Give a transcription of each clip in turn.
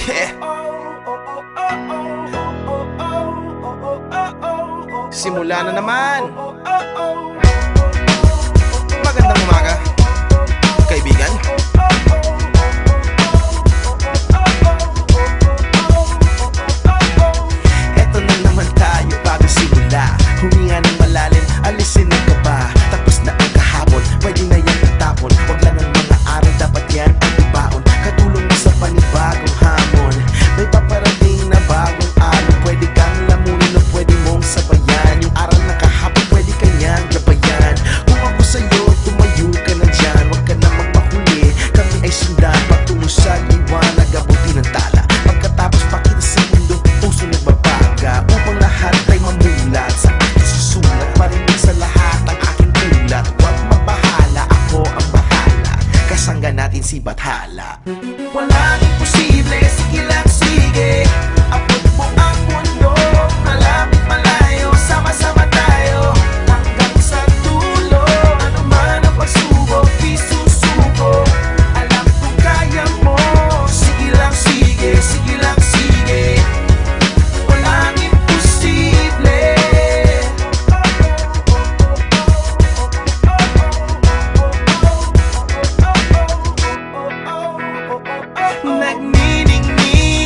Yeah. Simula na naman. Magandang umaga, kaibigan. Eto na naman tayo bago simula. Huminga ng malalim, alisin ang kaba. Tapos na ang kahapon, pwede na yan itapon. Wag lang ang mga araw, dapat yan ang ibaon. Katulong mo sa panibagong hamon. May paparating na bagong araw. Pwede kang lamunin o pwede mong sabayan. Yung araw na kahapon, pwede kanyang labayan. Kung ako sa'yo, tumayo ka na dyan. Wag ka na magpahuli, kami ay sundan. Patungo sa liwanag, abutin ng tala. Pagkatapos pakita sa mundo, puso nagbabaga. Upang lahat ay mamulat sa aking susulat. Marinig sa lahat ang aking ulat. Huwag mabahala, ako ang bahala. Kasangga natin si Bathala. Walang imposible, sige lang sige. Abot mo ang mundo, malapit malayo. Sama-sama tayo, hanggang sa dulo. Ano man ang pagsubok, di susuko. Alam kong kaya mo, sige lang sige, sige lang sige. Walang imposible. Nagniningning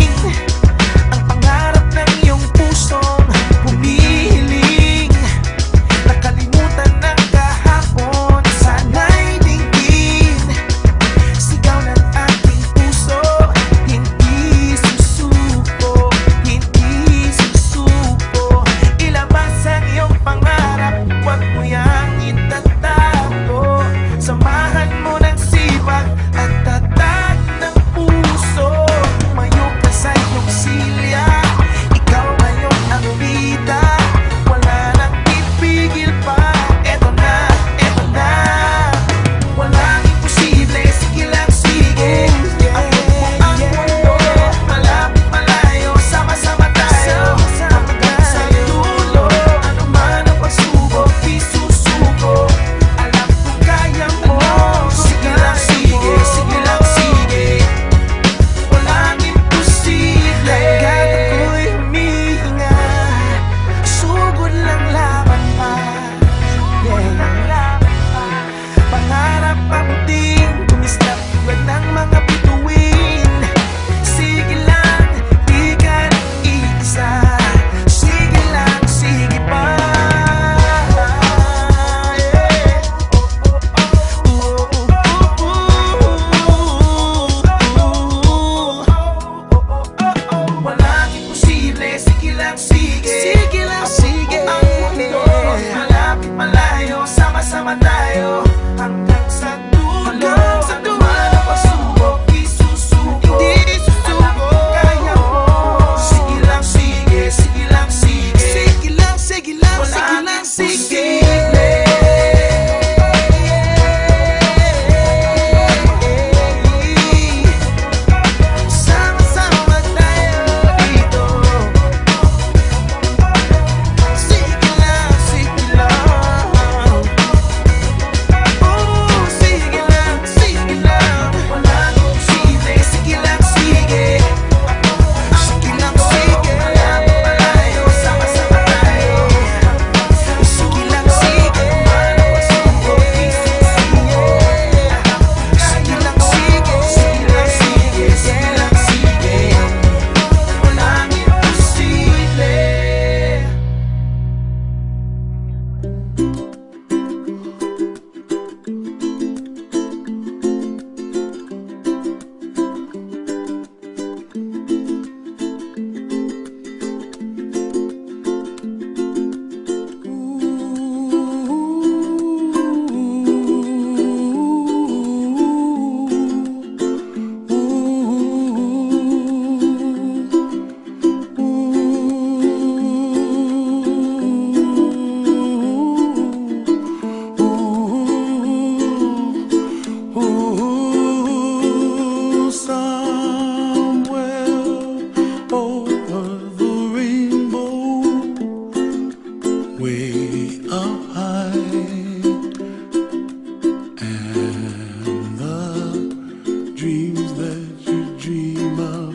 dreams that you dream of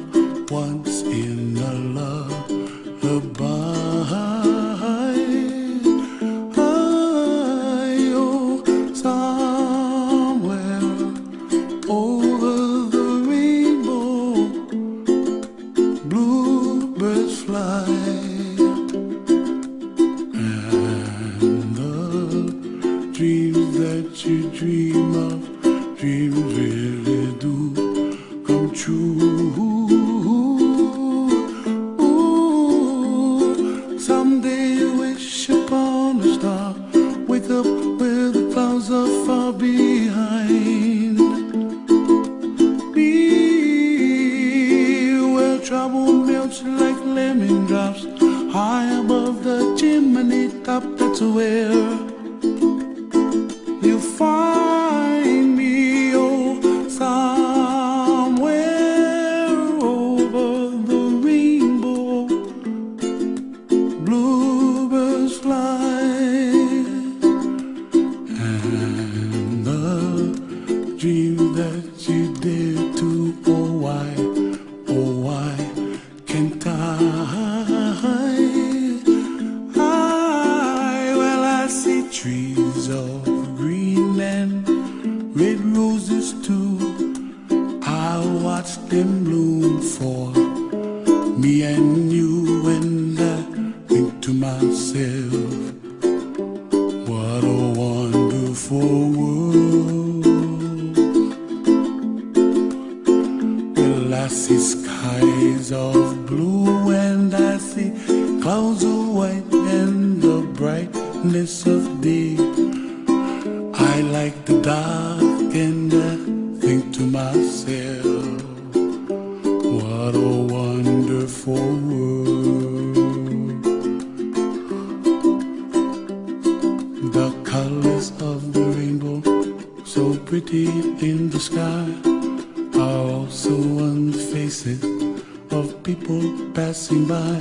once in a lullaby. Oh, somewhere over the rainbow, bluebirds fly, and the dreams that you dream of, dreams really do come true. Ooh, someday you wish upon a star, wake up where the clouds are far behind. Be where trouble melts like lemon drops, high above the chimney top. That's where you find me. Oh, somewhere over the rainbow, bluebirds fly, and the dream that you dare to, oh why can't I? Well, I see trees of green and red roses too. I watch them bloom for me and you, and I think to myself, what a wonderful world. Well, I see skies of blue and I see clouds of white and the brightness of day. I like the dark and I think to myself, what a wonderful world. The colors of the rainbow, so pretty in the sky, are also on the faces of people passing by.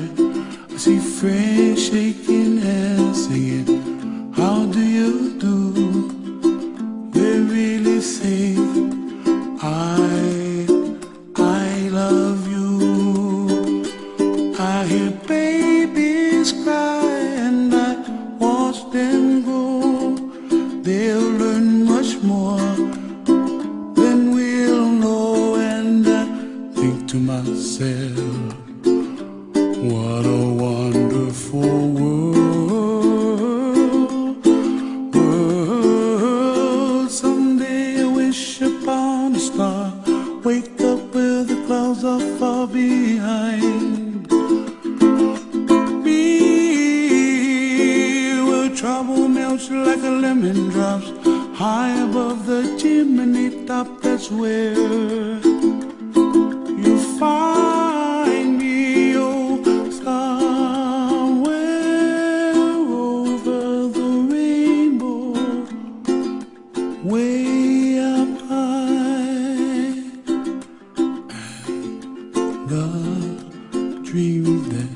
I see friends shaking hands, singing, how do you do? They really say, I love you. I hear babies cry and I watch them grow. They'll learn much more than we'll know, and I think to myself, what a wonderful world. Someday I wish upon a star, wake up where the clouds are far behind. Be where trouble melts like a lemon drops, high above the chimney top. That's where you find me. Oh, somewhere over the rainbow, way up high, and the dreams that